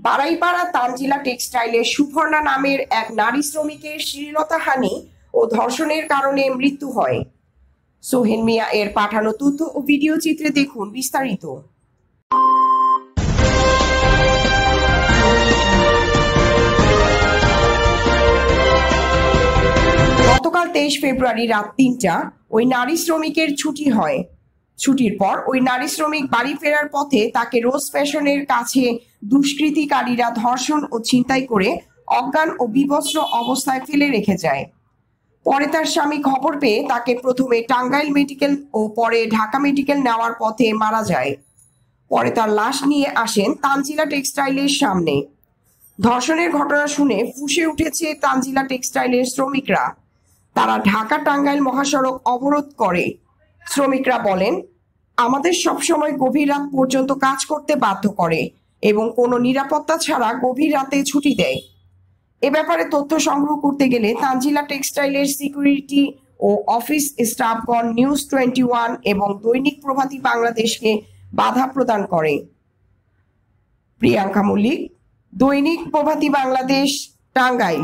বারাইপাড়া তানজিলা টেক্সটাইলে সুবর্ণা নামের এক নারী শ্রমিকের শ্লীলতাহানি ও ধর্ষণের কারণে মৃত্যু হয়। সোহেল মিয়া এর পাঠানো তথ্য ও ভিডিও চিত্রে দেখুন বিস্তারিত। গতকাল 23 ফেব্রুয়ারি রাত 3টা ওই নারী শ্রমিকের ছুটি হয়। ছুটির পর ওই নারী শ্রমিক বাড়ি ফেরার পথে তাকে রোজ ফ্যাশনের কাছে দুষ্কৃতিকারীরা ধর্ষণ ও ছিনতাই করে অজ্ঞান ও বিবস্ত্র অবস্থায় ফেলে রেখে যায়। পরে তার স্বামী খবর পেয়ে তাকে প্রথমে টাঙ্গাইল মেডিকেল ও পরে ঢাকা মেডিকেল নেওয়ার পথে মারা যায়। পরে তার লাশ নিয়ে আসেন তানজিলা টেক্সটাইলের সামনে। ধর্ষণের ঘটনা শুনে ফুঁসে উঠেছে তানজিলা টেক্সটাইলের শ্রমিকরা। তারা ঢাকা টাঙ্গাইল মহাসড়ক অবরোধ করে। শ্রমিকরা বলেন, আমাদের সবসময় গভীর রাত পর্যন্ত কাজ করতে বাধ্য করে এবং কোনো নিরাপত্তা ছাড়া গভীর রাতে ছুটি দেয়। এ ব্যাপারে তথ্য সংগ্রহ করতে গেলে তানজিলা টেক্সটাইলের সিকিউরিটি ও অফিস স্টাফগণ নিউজ 21 এবং দৈনিক প্রভাতী বাংলাদেশকে বাধা প্রদান করে। প্রিয়াঙ্কা মল্লিক, দৈনিক প্রভাতী বাংলাদেশ, টাঙ্গাইল।